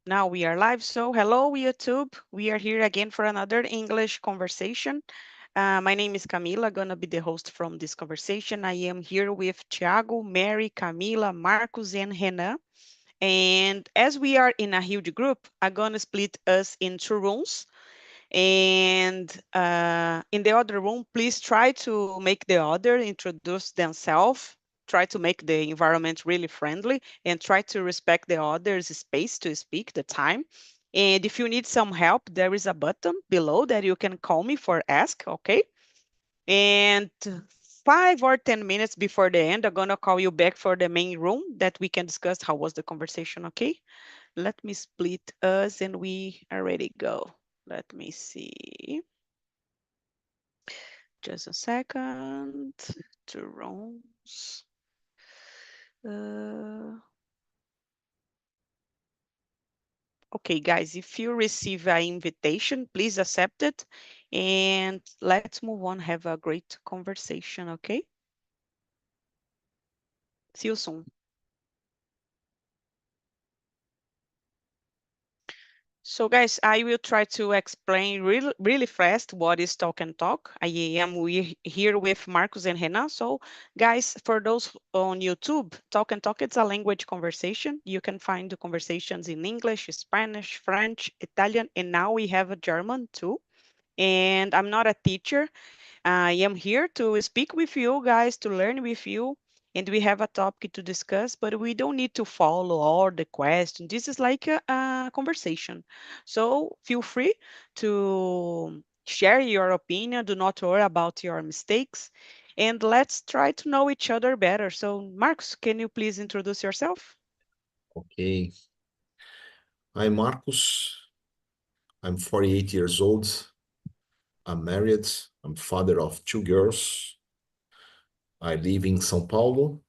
Now we are live. So, hello, YouTube. We are here again for another English conversation. My name is Camila, gonna be the host from this conversation. I am here with Thiago, Mary, Camila, Marcos, and Renan. And as we are in a huge group, I'm gonna split us into rooms. And in the other room, please try to make the other introduce themselves. Try to make the environment really friendly and try to respect the other's space to speak the time. And if you need some help, there is a button below that you can call me for ask, okay? And 5 or 10 minutes before the end, I'm gonna call you back for the main room that we can discuss how was the conversation, okay? Let me split us and we are ready to go. Let me see. Just a second. Two rooms. Uh, okay, guys, if you receive an invitation, please accept it. And let's move on. Have a great conversation, okay? See you soon. So, guys, I will try to explain really fast what is Talk and Talk. We here with Marcos and Renan. So, guys, for those on YouTube, Talk and Talk it's a language conversation. You can find the conversations in English, Spanish, French, Italian, and now we have a German too. And I'm not a teacher. I am here to speak with you guys, to learn with you, and we have a topic to discuss, but we don't need to follow all the questions. This is like a conversation. So feel free to share your opinion. Do not worry about your mistakes. And let's try to know each other better. So, Marcos, can you please introduce yourself? Okay. I'm Marcos. I'm 48 years old. I'm married. I'm father of two girls. I live in São Paulo.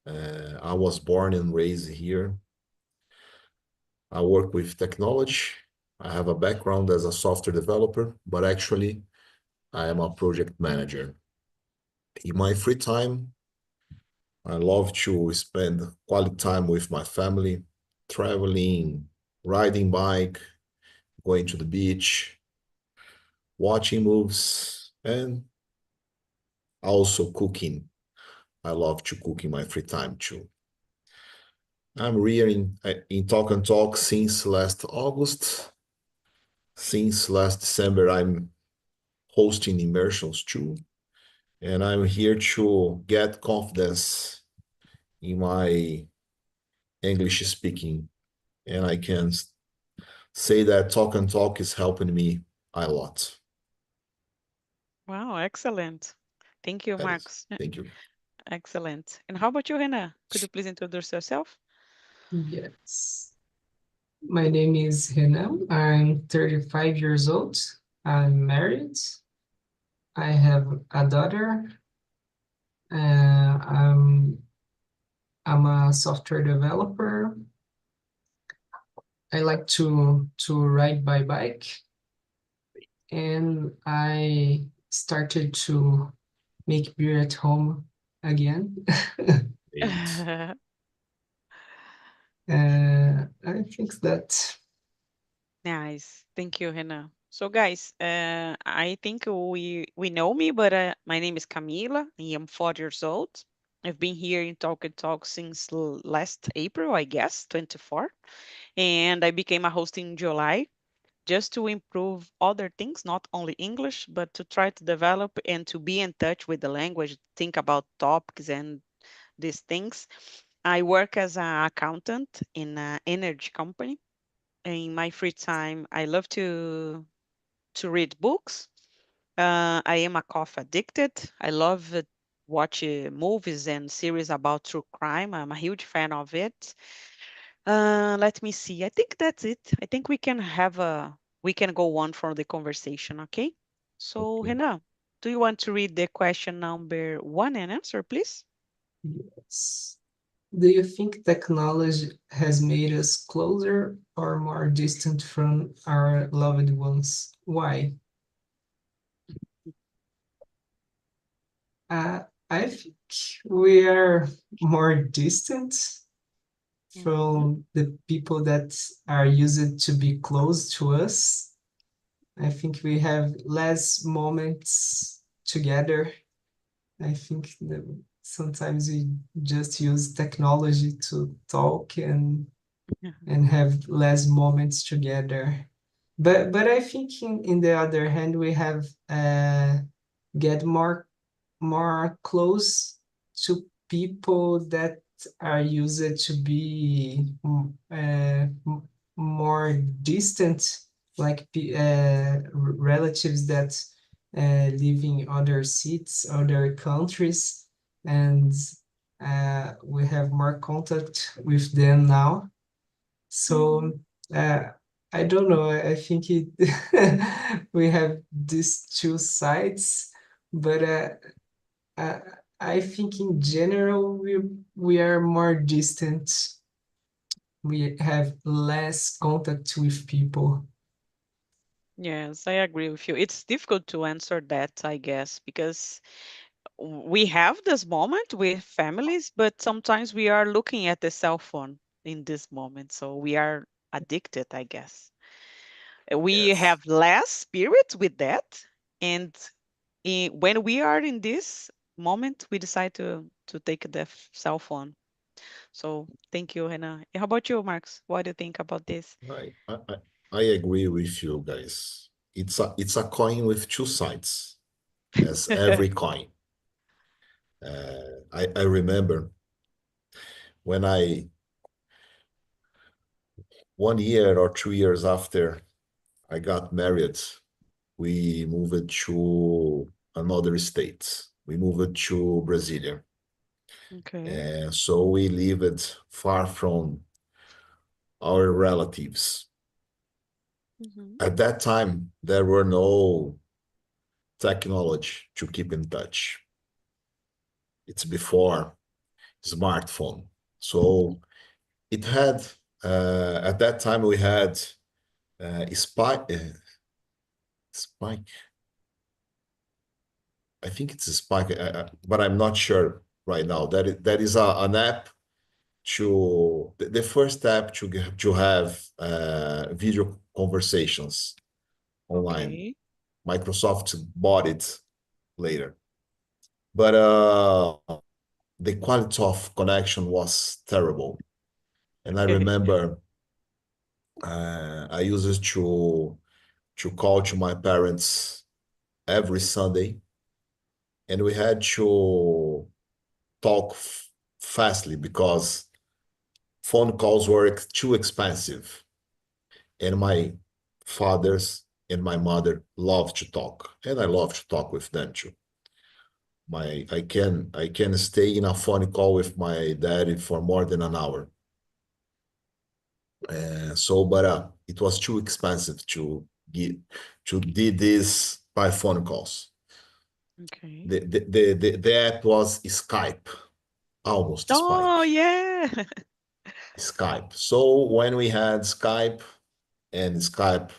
I was born and raised here. I work with technology. I have a background as a software developer, but actually, I am a project manager. In my free time, I love to spend quality time with my family, traveling, riding bike, going to the beach, watching movies, and also cooking. I love to cook in my free time too. I'm here in Talk and Talk since last August. Since last December, I'm hosting immersions too. And I'm here to get confidence in my English speaking. And I can say that Talk and Talk is helping me a lot. Wow, excellent. Thank you, That is. Marcos. Thank you. Excellent. And how about you, Renan? Could you please introduce yourself? Yes. My name is Renan. I'm 35 years old. I'm married. I have a daughter. I'm a software developer. I like to ride by bike, and I started to make beer at home again. Great. I think that Nice. Thank you, Hannah. So, guys, I think we know me, but my name is Camila. I am 4 years old. I've been here in Talk and Talk since last April, I guess, 24. And I became a host in July just to improve other things, not only English, but to try to develop and to be in touch with the language, think about topics and these things. I work as an accountant in an energy company. In my free time, I love to read books. I am a coffee addicted. I love watch movies and series about true crime. I'm a huge fan of it. Let me see. I think that's it. I think we can go on for the conversation. Okay. So, Okay. Hannah, do you want to read the question number one and answer, please? yes. Do you think technology has made us closer or more distant from our loved ones? Why? Uh, I think we are more distant from the people that are used to be close to us. I think we have less moments together. I think that sometimes we just use technology to talk and have less moments together. But I think in the other hand we have get more close to people that are used to be more distant, like relatives that live in other cities, other countries, and we have more contact with them now. Mhm. So uh, I don't know. I think it we have these two sides, but uh, I think in general we are more distant. We have less contact with people. Yes, I agree with you. It's difficult to answer that, I guess, because we have this moment with families, but sometimes we are looking at the cell phone in this moment. So we are addicted, I guess. We Yes. have less spirit with that. And when we are in this moment, we decide to take the cell phone. So thank you, Hannah. How about you, Marx? What do you think about this? I, I, I I agree with you guys. It's a coin with two sides, as every coin. I remember when 1 year or 2 years after I got married, we moved to another state. We moved to Brasilia. Okay. And so we lived far from our relatives. Hmm. At that time, there were no technology to keep in touch. It's before smartphone. So it had, at that time, we had Spike. I think it's a Spike, but I'm not sure right now. That is an app the first app to have video conversations online. Okay. Microsoft bought it later, but the quality of connection was terrible. And I remember I used to call to my parents every Sunday, and we had to talk fastly because phone calls were too expensive. And my fathers and my mother love to talk, and I love to talk with them too. I can stay in a phone call with my daddy for more than an hour. But it was too expensive get to do this by phone calls. Okay. The app was Skype, almost Oh, Spike, yeah. Skype. So when we had Skype and Skype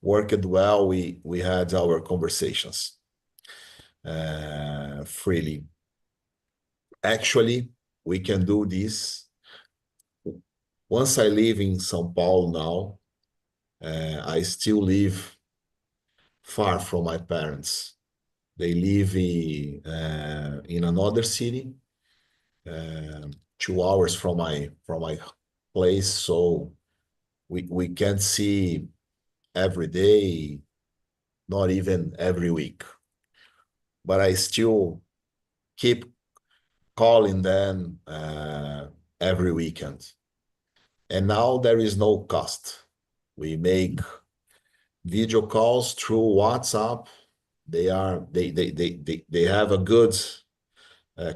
worked well, we had our conversations freely. Actually, we can do this. Once I live in São Paulo now, I still live far from my parents. They live in another city, uh, 2 hours from my place. So we can't see every day, not even every week. But I still keep calling them every weekend. And now there is no cost. We make video calls through WhatsApp. They have a good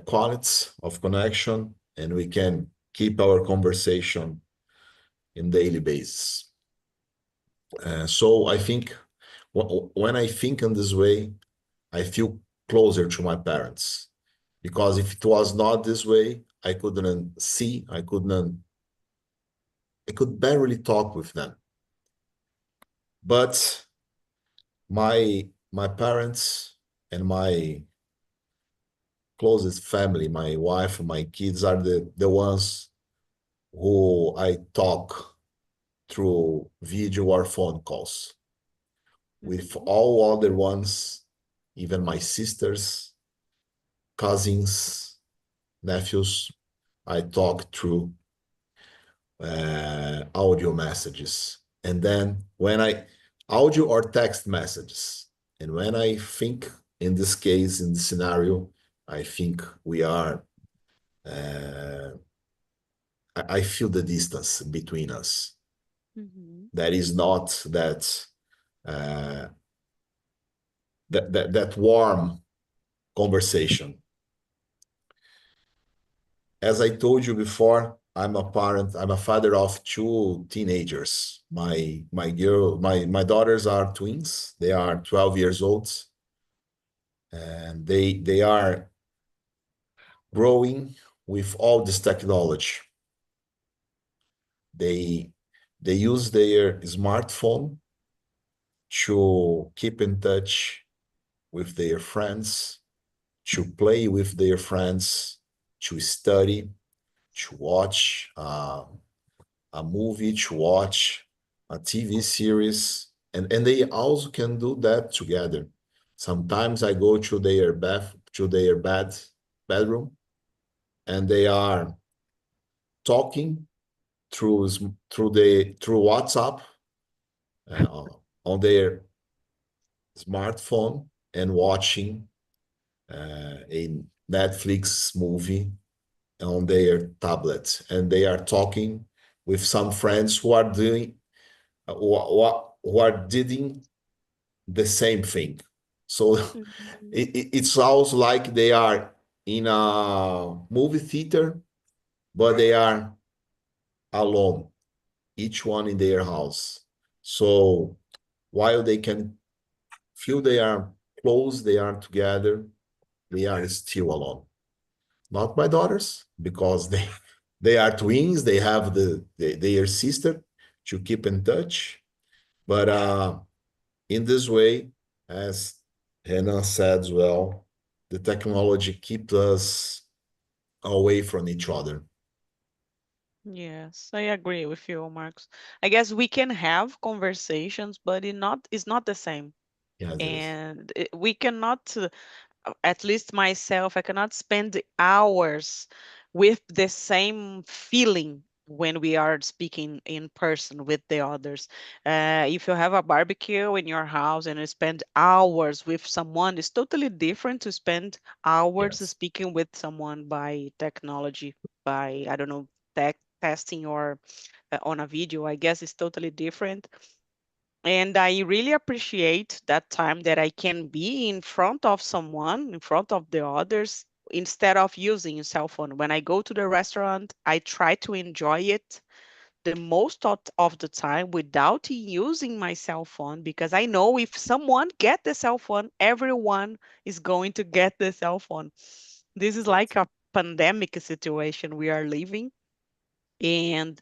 quality of connection, and we can keep our conversation in daily basis. So I think when I think in this way, I feel closer to my parents. Because if it was not this way, I could barely talk with them. But my parents and my closest family, my wife and my kids are the ones who I talk through video or phone calls. With Mhm. all other ones, even my sisters, cousins, nephews, I talk through audio messages. And then when I audio or text messages, and when I think in this case, in the scenario, I think we are, uh, I feel the distance between us. Mhm. That is not uh, that warm conversation. As I told you before, I'm a parent. I'm a father of two teenagers. My daughters are twins. They are 12 years old, and they are growing with all this technology. They they use their smartphone to keep in touch with their friends, to play with their friends, to study, to watch a movie, to watch a TV series, and they also can do that together. Sometimes I go to their bedroom, and they are talking through WhatsApp on their smartphone and watching a Netflix movie on their tablet, and they are talking with some friends who are doing who are doing the same thing. So Mhm. it's also like they are in a movie theater, but they are alone, each one in their house. So while they can feel they are close, they are together, they are still alone. Not my daughters, because they are twins, they have their sister to keep in touch. But in this way, as Hannah said as well, the technology keeps us away from each other. Yes, I agree with you, Marcos. I guess we can have conversations, but it's not the same. Yes, it is. And we cannot, at least myself, I cannot spend hours with the same feeling when we are speaking in person with the others. If you have a barbecue in your house and you spend hours with someone, it's totally different to spend hours Yes. speaking with someone by technology, by, I don't know, tech testing or on a video. I guess it's totally different. And I really appreciate that time that I can be in front of someone, in front of the others, instead of using a cell phone. When I go to the restaurant, I try to enjoy it the most of the time without using my cell phone, because I know if someone get the cell phone, everyone is going to get the cell phone. This is like a pandemic situation we are living, and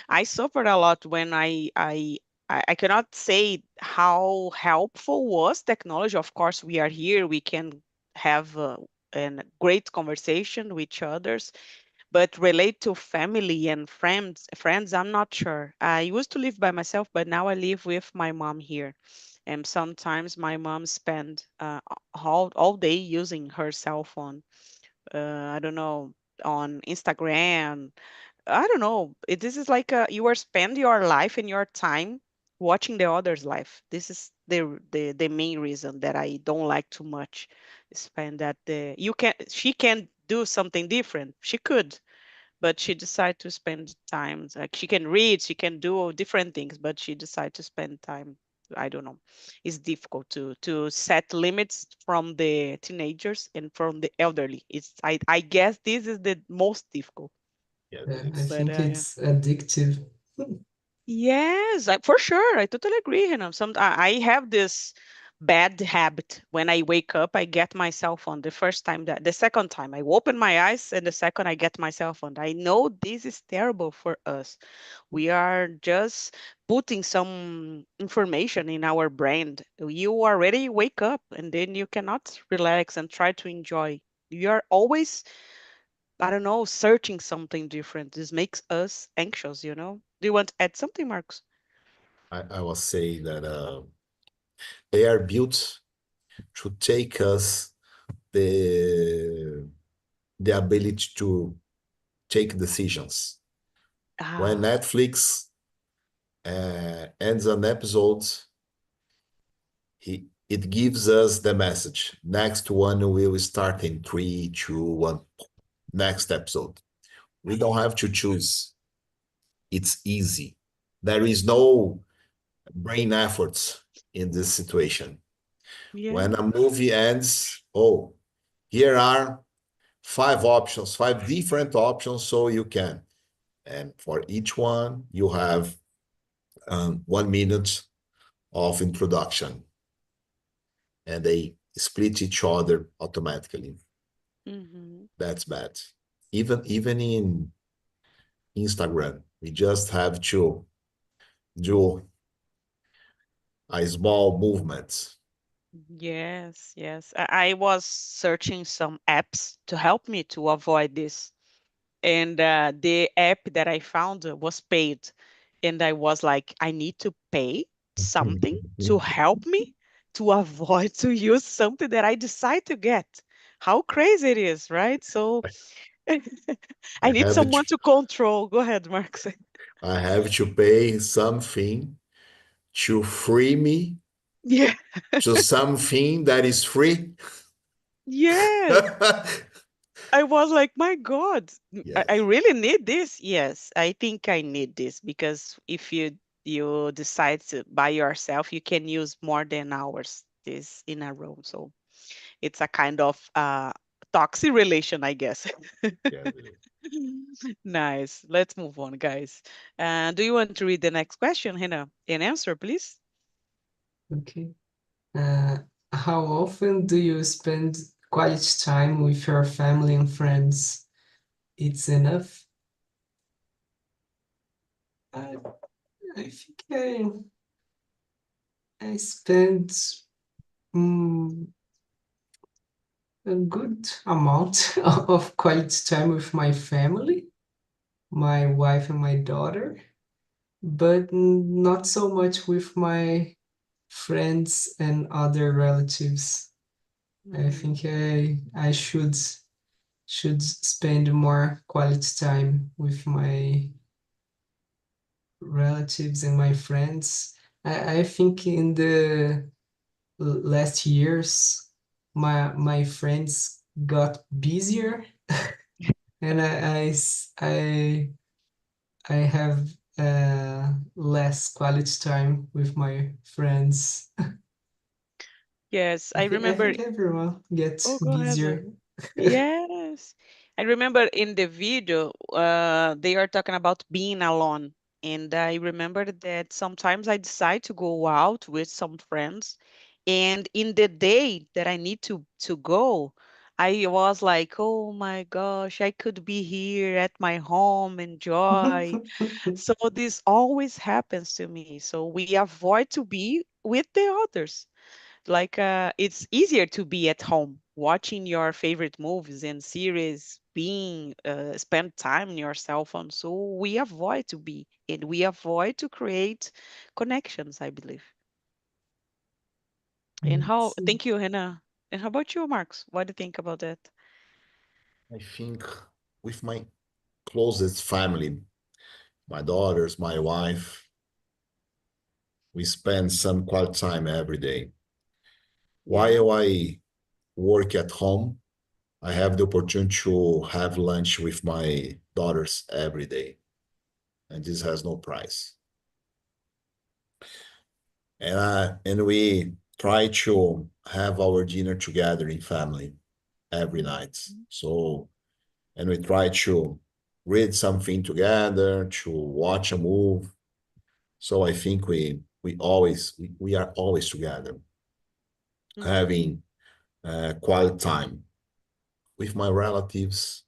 I suffered a lot when I cannot say how helpful was technology. Of course, we are here, we can have a great conversation with each others, but relate to family and friends, I'm not sure. I used to live by myself, but now I live with my mom here, and sometimes my mom spend all day using her cell phone. I don't know, on Instagram. I don't know. This is like you are spend your life and your time watching the other's life. This is the main reason that I don't like too much. Spend that the you can she can do something different. She could, but she decided to spend time. Like she can read, she can do different things, but she decided to spend time. I don't know. It's difficult to set limits from the teenagers and from the elderly. I guess this is the most difficult. Yes, Yeah, it I is. think But it's addictive. yes, for sure. I totally agree. I have this bad habit. When I wake up, I get myself on the first time that the second time I open my eyes and the second I get myself on. I know this is terrible for us. We are just putting some information in our brain. You already wake up and then you cannot relax and try to enjoy. You are always I don't know, searching something different. This makes us anxious, you know? Do you want to add something, Marcus? I will say that they are built to take us the the ability to take decisions. When Ah, Netflix ends an episode, it gives us the message. Next one will start in 3, 2, 1. Next episode. We don't have to choose. It's easy. There is no brain efforts in this situation. When a yeah. movie ends, oh, here are 5 options, 5 different options, so you can. And for each one, you have 1 minute of introduction, and they split each other automatically. Mm-hmm. That's bad. Even in Instagram, we just have to do a small movement. Yes, yes. I was searching some apps to help me to avoid this. And the app that I found was paid. And I was like, I need to pay something to help me to avoid to use something that I decide to get. How crazy it is, right? So I I need have to someone to control. Go ahead, Marx. I have to pay something to free me Yeah. to something that is free. Yes. I was like, my God, I Yes, really need this. Yes, I think I need this because if you decide to by yourself, you can use more than hours this in a row. So it's a kind of toxic relation, I guess. yes. Nice. Let's move on, guys. Do you want to read the next question, Hannah? An answer, please. Okay. Uh, how often do you spend quality time with your family and friends? It's enough? I, I think I spend mm, a good amount of quality time with my family, my wife and my daughter, but not so much with my friends and other relatives. I Mm-hmm. think I should spend more quality time with my relatives and my friends. I think in the last years, my friends got busier, and I have less quality time with my friends. Yes, I I think I remember. think everyone gets Oh, go ahead. busier. Yes. I remember in the video, they are talking about being alone. And I remember that sometimes I decide to go out with some friends. And in the day that I need to go, I was like, oh my gosh, I could be here at my home, enjoy. So this always happens to me. So we avoid to be with the others. Like it's easier to be at home watching your favorite movies and series, being spend time on your cell phone. So we avoid to be and we avoid to create connections, I believe. And how, Yes. thank you, Hannah. And how about you, Marks? What do you think about that? I think with my closest family, my daughters, my wife, we spend some quality time every day. Yeah. While I work at home, I have the opportunity to have lunch with my daughters every day, and this has no price. And we try to have our dinner together in family every night. Mhm. So, and we try to read something together, to watch a movie. So I think we are always together, Mhm. having quality time with my relatives.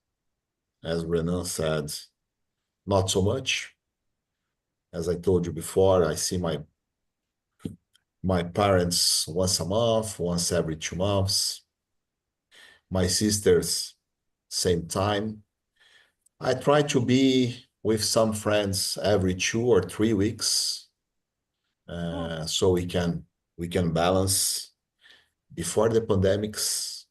As Renan said, not so much. As I told you before, I see my parents once a month, once every 2 months. My sisters, same time. I try to be with some friends every 2 or 3 weeks, Oh, so we can balance. Before the pandemics,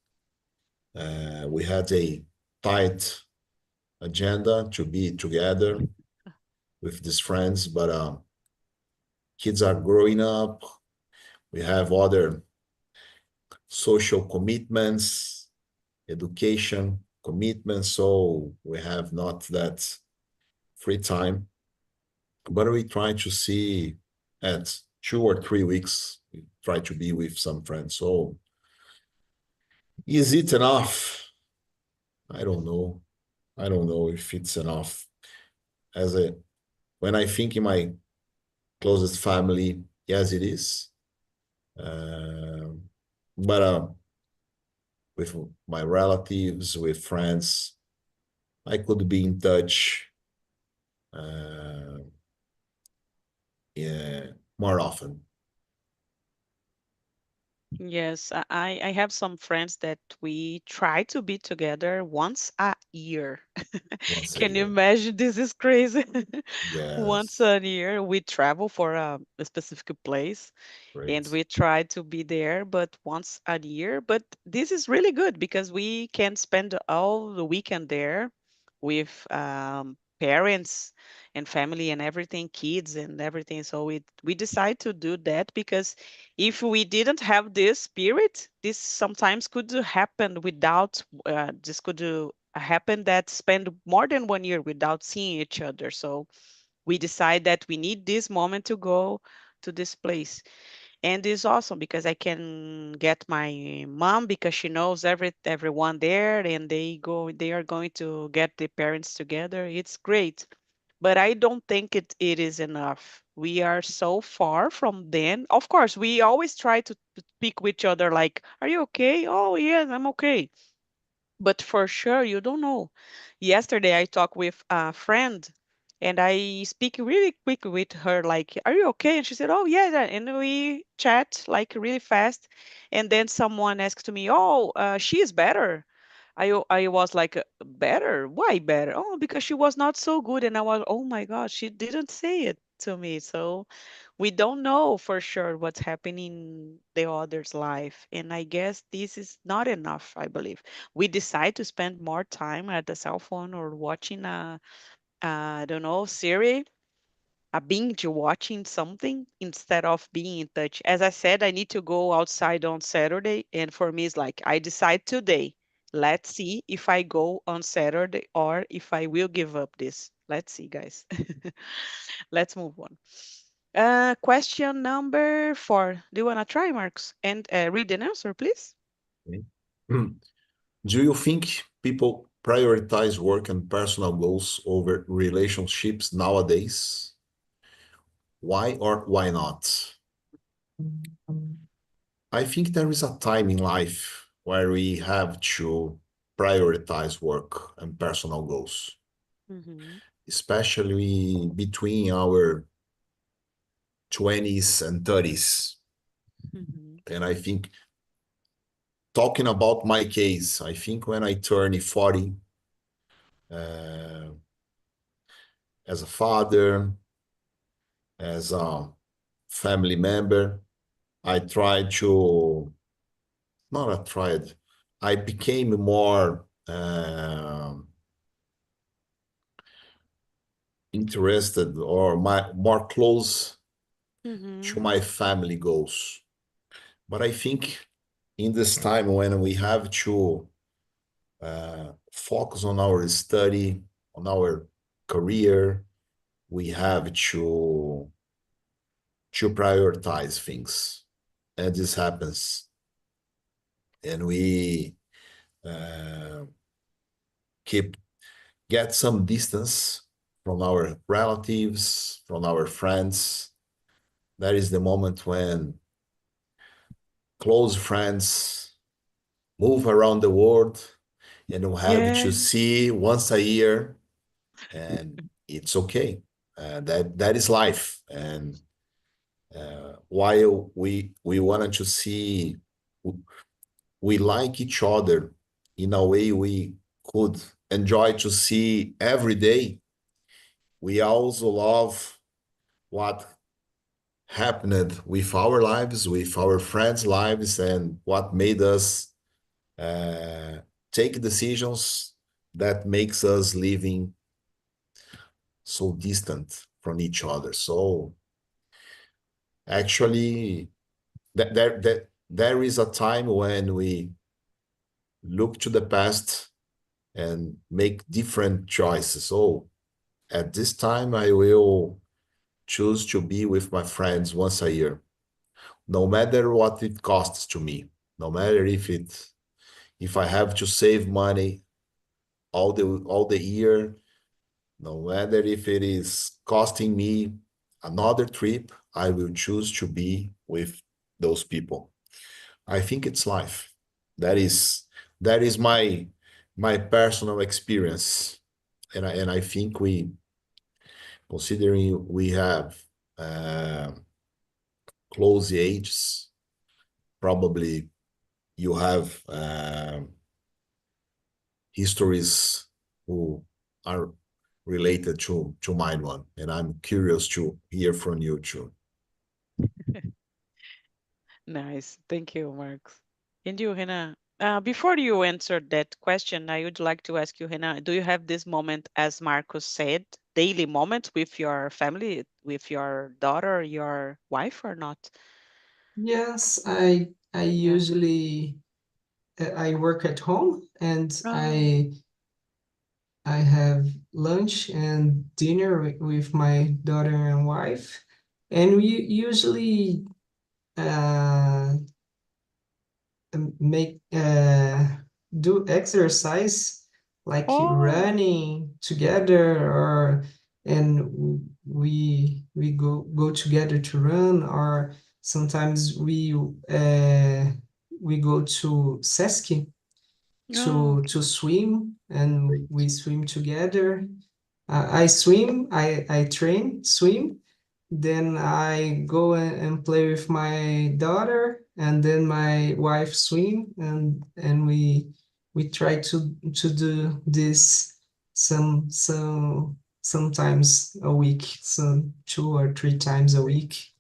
we had a tight agenda to be together with these friends, but kids are growing up. We have other social commitments, education commitments, so we have not that free time. But we try to see at 2 or 3 weeks, we try to be with some friends. So is it enough? I don't know. I don't know if it's enough. As a when I think in my closest family, yes, it is. But with my relatives, with friends, I could be in touch uh, yeah, more often, yes. I have some friends that we try to be together once a year. once a Can you year. imagine? This is crazy. Once Yes, a year, we travel for a specific place and great. we try to be there, but once a year. But this is really good because we can spend all the weekend there with parents and family and everything, kids and everything. So we decide to do that because if we didn't have this spirit, this sometimes could happen without this could happen that spend more than 1 year without seeing each other. So we decide that we need this moment to go to this place, and it's awesome because I can get my mom because she knows everyone there, and they are going to get the parents together. It's great, but I don't think it is enough. We are so far from them. Of course, we always try to speak with each other like, "Are you okay?" "Oh yes, I'm okay." But for sure, you don't know. Yesterday, I talked with a friend, and I speak really quick with her, like, "Are you okay?" And she said, "Oh yeah," and we chat like really fast. And then someone asked me, "Oh, she is better." I was like, "Better? Why better?" "Oh, because she was not so good." And I was, "Oh my God, she didn't say it to me." So we don't know for sure what's happening in the other's life. And I guess this is not enough, I believe. We decide to spend more time at the cell phone or watching I don't know, series, a binge watching something instead of being in touch. As I said, I need to go outside on Saturday, and for me, it's like I decide today. Let's see if I go on Saturday or if I will give up this. Let's see, guys. Let's move on. Question number 4. Do you want to try, Marcus, and read an answer, please? Okay. Do you think people prioritize work and personal goals over relationships nowadays? Why or why not? I think there is a time in life where we have to prioritize work and personal goals, Mm-hmm. especially between our 20s and 30s. Mm-hmm. And I think talking about my case, I think when I turned 40, uh, as a father, as a family member, I tried to, not I tried, I became more interested or more close to Mm-hmm. my family goals. But I think in this time when we have to focus on our study, on our career, we have to prioritize things, and this happens, and we uh, keep get some distance from our relatives, from our friends. That is the moment when close friends move around the world and we have Yeah. to see once a year, and it's okay. That is life. And while we wanted to see, we like each other in a way we could. enjoy to see every day, we also love what happened with our lives, with our friends' lives, and what made us uh, take decisions that makes us living so distant from each other. So actually, there is a time when we look to the past and make different choices. So at this time, I will choose to be with my friends once a year, no matter what it costs to me, no matter if I have to save money all the year, no matter if it is costing me another trip, I will choose to be with those people. I think it's life. That is that is my personal experience, and I think considering we have uh, close ages, probably you have histories who are related to mine one, and I'm curious to hear from you too. Nice. Thank you, Marx. And you, Hannah? Before you answer that question, I would like to ask you, Hannah, do you have this moment, as Marcus said, daily moments with your family, with your daughter, your wife, or not? Yes, I Yeah. usually I work at home and Oh, I have lunch and dinner with my daughter and wife, and we usually uh, make do exercise like oh, running together, or and we go together to run, or sometimes we go to Sesc oh, to okay. swim, and Great. we swim together. I train swim, then I go and play with my daughter, and then my wife swim, and we try to do this sometimes a week, so 2 or 3 times a week.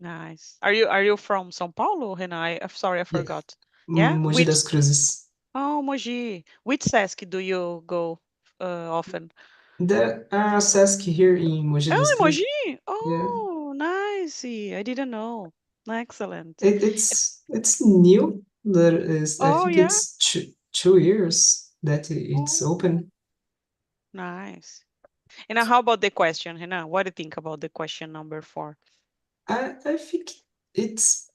Nice. Are you from São Paulo, Hannah? I'm sorry, I Yeah, forgot. Yeah, Mogi which das Cruzes. oh Mogi. Which Sesc do you go often? There are Sesc here in Mogi das Oh, Cruzes. Mogi. Yeah, Oh, nice. I didn't know. Excellent. it's new. There is, I Oh, think yeah. it's 2 years that it's Oh, open. nice. And now how about the question, Hannah? What do you think about the question number 4? I think it's,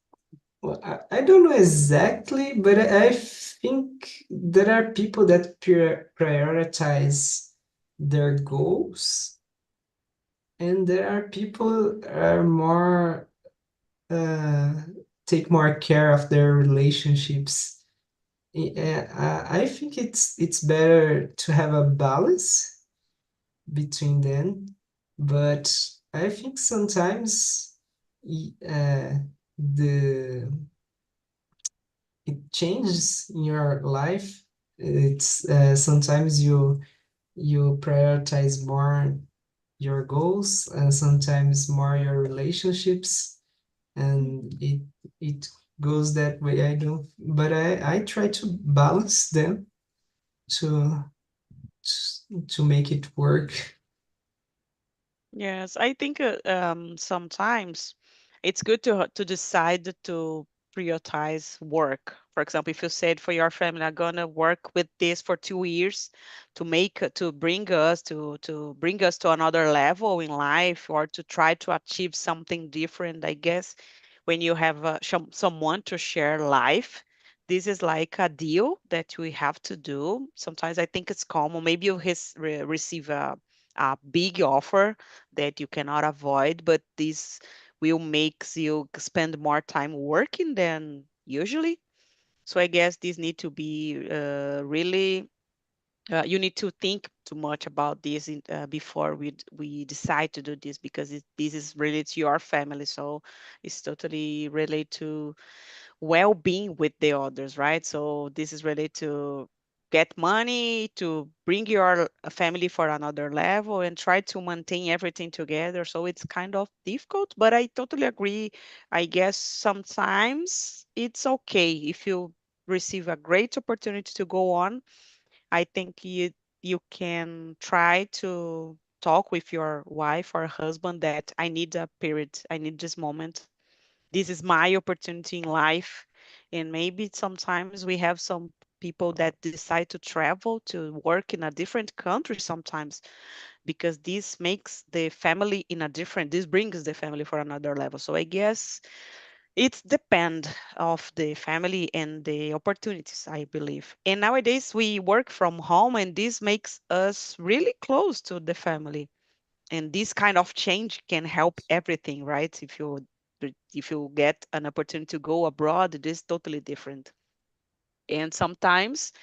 well, I don't know exactly, but I think there are people that prioritize their goals, and there are people are more uh, take more care of their relationships. I think it's better to have a balance between them, but I think sometimes the it changes in your life. It's sometimes you prioritize more your goals, and sometimes more your relationships, and it goes that way. I don't, but I try to balance them to to make it work. Yes, I think sometimes it's good to decide to prioritize work. For example, if you said for your family, I'm gonna work with this for 2 years to make to bring us to another level in life, or to try to achieve something different. I guess when you have someone to share life, this is like a deal that we have to do. Sometimes I think it's common. Maybe you receive a big offer that you cannot avoid, but this will makes you spend more time working than usually. So I guess this need to be really. You need to think too much about this before we decide to do this, because this is related to your family, so it's totally related to well-being with the others, right? So this is related to. get money to bring your family for another level and try to maintain everything together. So it's kind of difficult, but I totally agree. I guess sometimes it's okay if you receive a great opportunity to go on. I think you can try to talk with your wife or husband that I need a period, I need this moment, this is my opportunity in life. And maybe sometimes we have some people that decide to travel to work in a different country sometimes, because this makes the family in a different, this brings the family for another level. So I guess it's depend of the family and the opportunities, I believe. And nowadays we work from home, and this makes us really close to the family, and this kind of change can help everything, right? If you get an opportunity to go abroad, it is totally different. And sometimes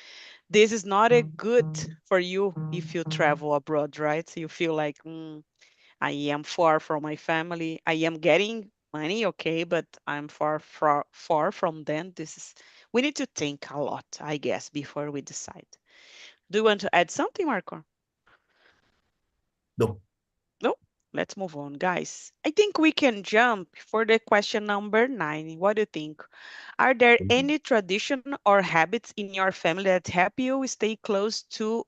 this is not a good for you if you travel abroad, right? So you feel like, I am far from my family, I am getting money, okay, but I'm far from them. This is, we need to think a lot, I guess, before we decide. Do you want to add something, Marco? No. No, let's move on, guys. I think we can jump for the question number 9. What do you think? Are there any tradition or habits in your family that help you stay close to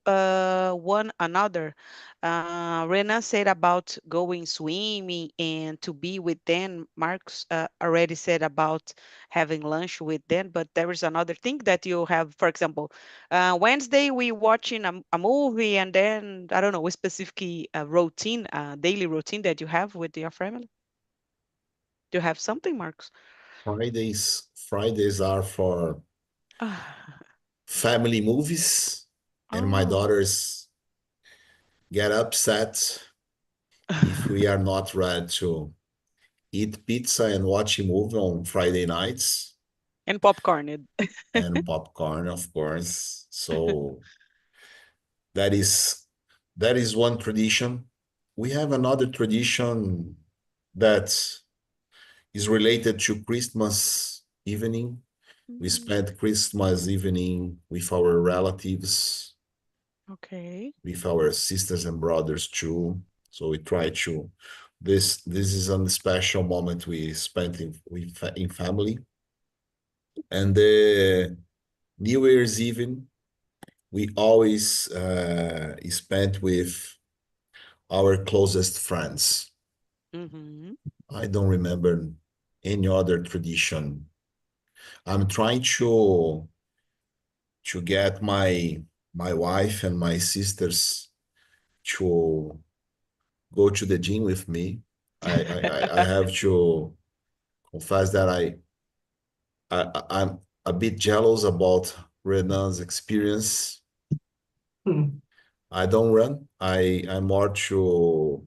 one another? Rena said about going swimming and to be with them. Marx already said about having lunch with them. But there is another thing that you have, for example, Wednesday we watching a movie, and then I don't know, a specific routine, daily routine that you have with your family. Do you have something, Marx? Fridays are for family movies, and my Oh. daughters get upset if we are not ready to eat pizza and watch a movie on Friday nights, And popcorn. and popcorn, of course. So that is that is one tradition. We have another tradition that is related to Christmas evening. We Mm, spend Christmas evening with our relatives, okay. with our sisters and brothers too. So we try to this is a special moment we spent in family. And the New Year's Eve we always spent with our closest friends. Mm-hmm. I don't remember any other tradition. I'm trying to get my wife and my sisters to go to the gym with me. I have to confess that I'm a bit jealous about Renan's experience. Hmm. I don't run. I'm more to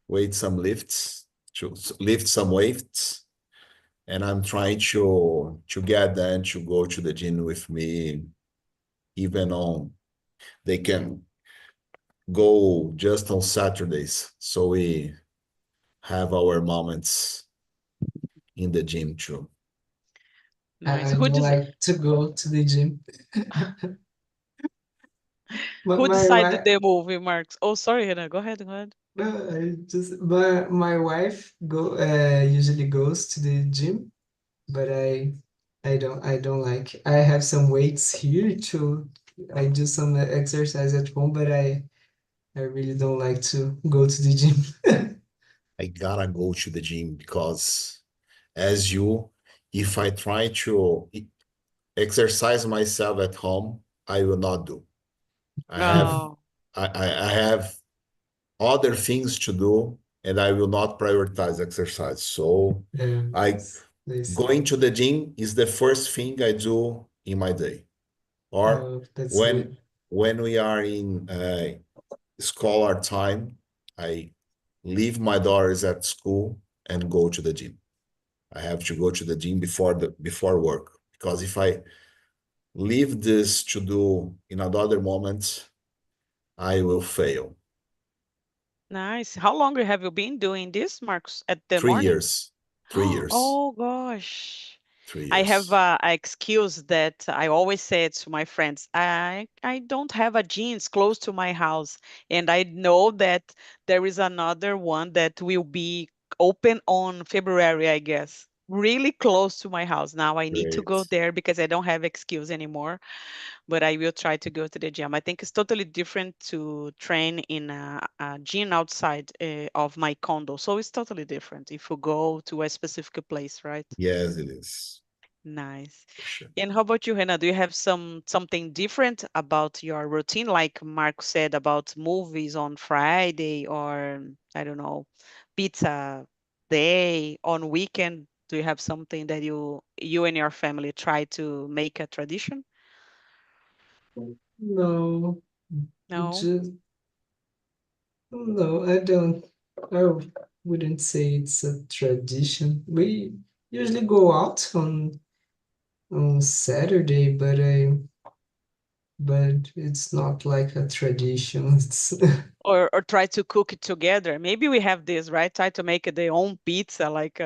weight some lifts, to lift some weights, and I'm trying to get them to go to the gym with me, even on they can go just on Saturdays. So we have our moments in the gym too. Nice. I don't like to go to the gym. But Who my decided wife, the movie, Marks? Oh, sorry, Hannah. Go ahead. Go ahead. no, but my wife usually goes to the gym, but I don't like. I have some weights here to I do some exercise at home, but I really don't like to go to the gym. I gotta go to the gym because, as you, if I try to exercise myself at home, I will not do. I have Oh, I have other things to do, and I will not prioritize exercise. So I This, going to the gym is the first thing I do in my day. Or oh, that's when good. when we are in scholar time, I leave my daughters at school and go to the gym. I have to go to the gym before work, because if I leave this to do in another moment, I will fail. nice. How long have you been doing this, Marks, at the Three morning? years, 3 years. Oh, gosh. 3 I have years. a excuse that I always say it to my friends. I don't have a jeans close to my house, and I know that there is another one that will be open on February, I guess. Really close to my house. Now I need to go Great. there because I don't have excuse anymore, but I will try to go to the gym. I think it's totally different to train in a gym outside of my condo. So it's totally different if you go to a specific place, right? Yes, it is. Nice. For sure. And how about you, Hannah? Do you have something different about your routine, like Mark said about movies on Friday or I don't know, pizza day on weekend? Do you have something that you and your family try to make a tradition? No, No? just no, I don't. I wouldn't say it's a tradition. We usually go out on Saturday, but it's not like a tradition. It's Or try to cook it together. Maybe we have this, right? Try to make their own pizza, like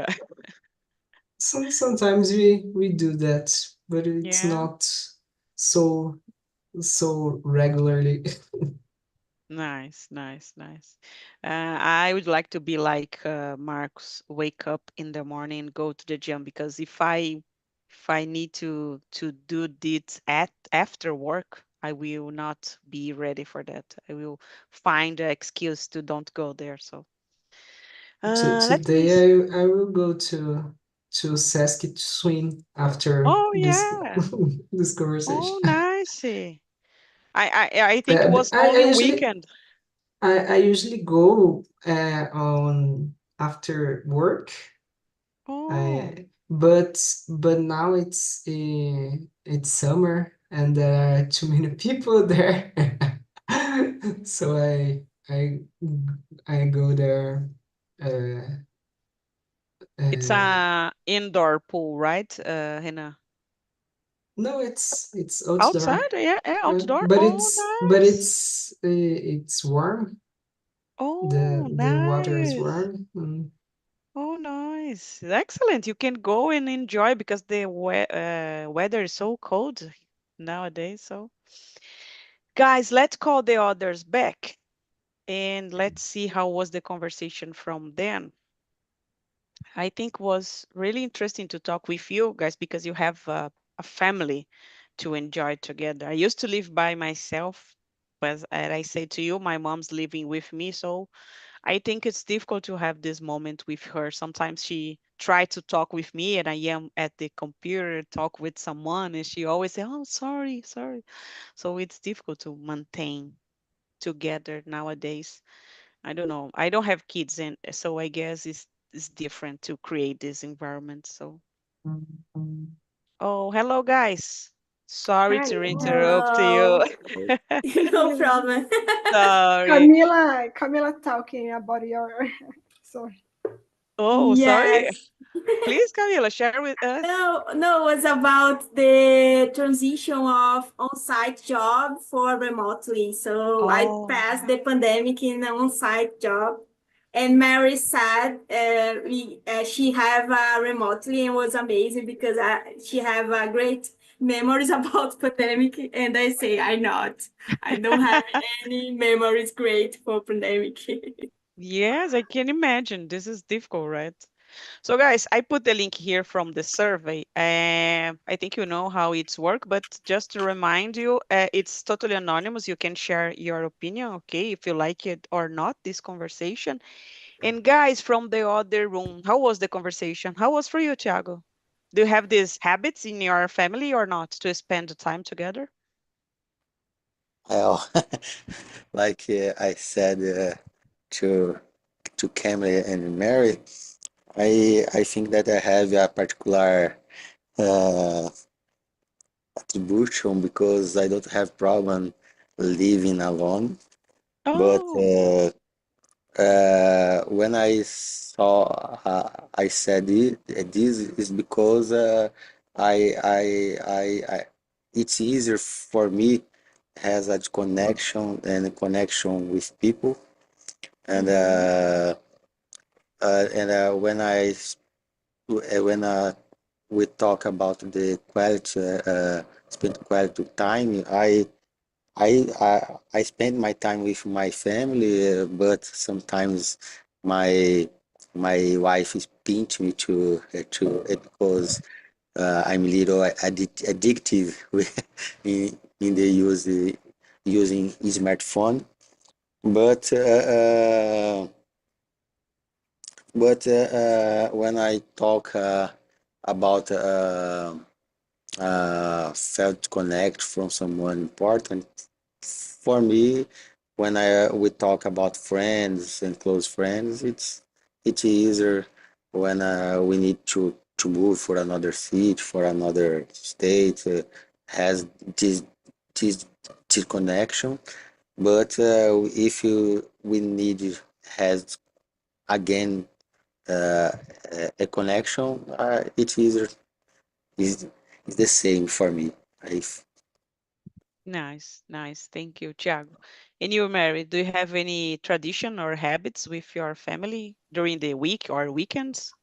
sometimes we do that, but it's yeah. not so so regularly. Nice, nice, nice. I would like to be like Mark's, wake up in the morning, go to the gym because if I need to do this at after work, I will not be ready for that. I will find an excuse to don't go there. So let me. Today I will go to Sesc to swim after Oh this yeah. this conversation. Oh nice. I think it But was only weekend. I usually go on after work. Oh. But now it's summer and there are too many people there. So I go there. Uh, It's uh, a indoor pool, right, Hannah? no, it's outdoor. Outside? Yeah, yeah, outdoor. But Oh, nice. it's warm. Oh, The water is nice. warm. Mm. Oh, nice. Excellent. You can go and enjoy because the weather is so cold nowadays. So, guys, let's call the others back and let's see how was the conversation from them. I think was really interesting to talk with you guys because you have a family to enjoy together. I used to live by myself, but as I say to you, my mom's living with me, so I think it's difficult to have this moment with her. Sometimes she tries to talk with me, and I am at the computer talk with someone, and she always say, "Oh, sorry, sorry." So it's difficult to maintain together nowadays. I don't know. I don't have kids, and so I guess it's different to create this environment. So, oh, hello, guys. Sorry Hi. to interrupt you. Hello. No problem. Sorry. Camila talking about your sorry. Oh, sorry. Yes. Please, Camila, share with us. No, it was about the transition of on-site job for remotely. So I Oh, passed the pandemic in an on-site job. And Mary said she have remotely and was amazing because she have great memories about pandemic. And I say I not. I don't have any memories great for pandemic. yes, I can imagine. This is difficult, right? So, guys, I put the link here from the survey. I think you know how it's work, but just to remind you, it's totally anonymous. You can share your opinion, okay, if you like it or not, this conversation. And guys from the other room, how was the conversation? How was for you, Thiago? Do you have these habits in your family or not to spend the time together? Well, like I said to Camille and Mary, I think that I have a particular uh, attribution because I don't have problem living alone. But Oh, when I saw, I said this is because I it's easier for me has a connection and a connection with people and Mhm. when I when we talk about the quality, spend quality time. I spend my time with my family, but sometimes my my wife is pinch me because I'm a little addictive in the using smartphone. But when I talk about felt connect from someone important for me, when I we talk about friends and close friends, it's easier when we need to move for another city, for another state, has this this this connection. But if you we need has again uh, a connection, it's easier. Is is the same for me. If Nice, nice. Thank you, Thiago. And you're married. Do you have any tradition or habits with your family during the week or weekends?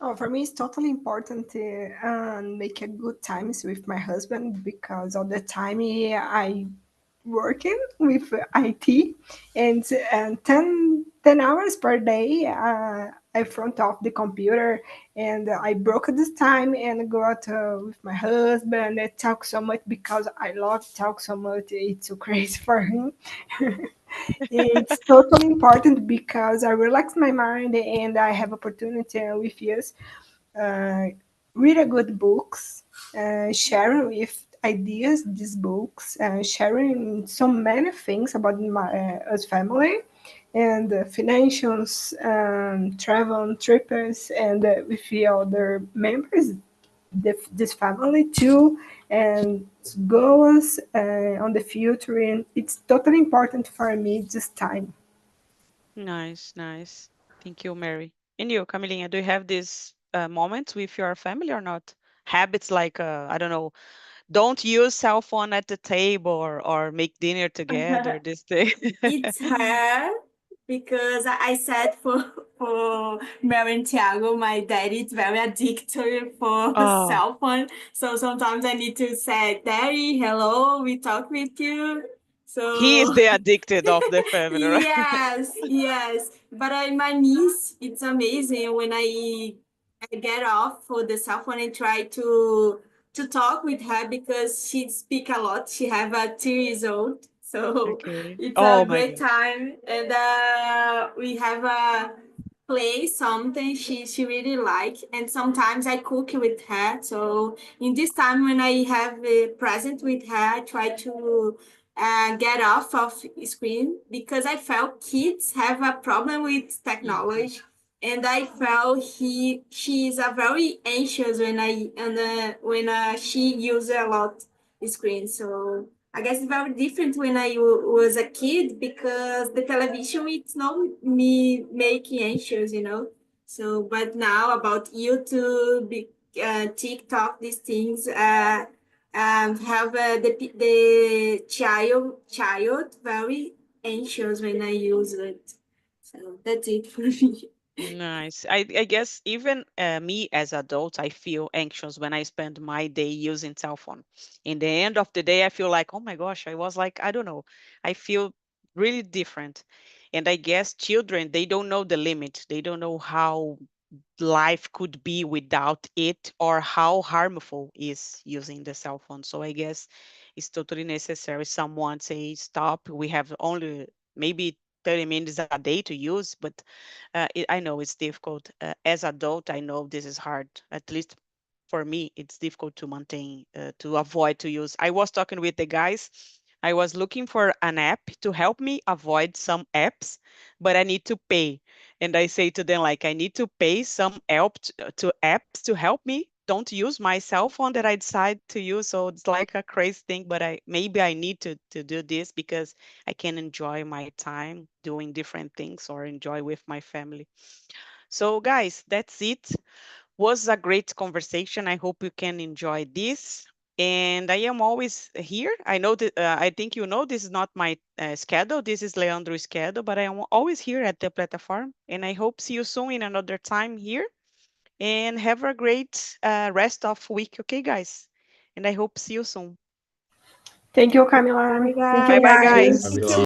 Oh, for me, it's totally important to make a good times with my husband because all the time I working with IT and 10 hours per day I front off the computer and I broke this time and go out with my husband and talk so much because I love talk so much. It's so crazy for him. It's totally important because I relax my mind and I have opportunity with you uh, read a good books, sharing with ideas these books, sharing so many things about my us family and financials, travel trips, and with the other members this family too, and goals on the future. And it's totally important for me this time. Nice, nice. Thank you, Mary. And you, Camilinha, do you have these moments with your family or not? Habits like, I don't know, don't use cell phone at the table or make dinner together, this thing. It's her because I said for Mary and Tiago, my daddy is very addicted for Oh, cell phone. So sometimes I need to say, Daddy, hello, we talk with you. he is So the addicted of the family, right? yes, yes. But my niece, it's amazing when I get off for the cell phone and try to talk with her because she speak a lot. She have a 2 years old, so Okay. it's Oh a my great God. time. And we have a play something she really like, and sometimes I cook with her. So in this time when I have a present with her, I try to get off of screen because I felt kids have a problem with Mhm. technology, and I felt she is a very anxious when she uses a lot screen. So I guess it's very different when I was a kid because the television it's not me making anxious, you know. So but now about YouTube, TikTok, these things. Have the child very anxious when I use it. So that's it for me. Nice. I guess even me as adult, I feel anxious when I spend my day using cell phone. In the end of the day, I feel like, oh my gosh, I was like, I don't know. I feel really different. And I guess children, they don't know the limit. They don't know how life could be without it or how harmful is using the cell phone. So I guess it's totally necessary. Someone say stop. We have only maybe 30 minutes a day to use, but I know it's difficult. As adult, I know this is hard. At least for me, it's difficult to maintain, to avoid to use. I was talking with the guys. I was looking for an app to help me avoid some apps, but I need to pay. And I say to them like, I need to pay some help to apps to help me. Don't use my cell phone that I decide to use. So it's like a crazy thing, but I maybe I need to do this because I can enjoy my time doing different things or enjoy with my family. So guys, that's it. Was a great conversation. I hope you can enjoy this. And I am always here. I know that I think you know this is not my schedule. This is Leandro's schedule, but I am always here at the platform. And I hope see you soon in another time here. and have a great rest of week, okay, guys? And I hope see you soon. Thank you, Camila. Bye, Thank Bye you, bye, guys. guys. guys. Thank Camila. you.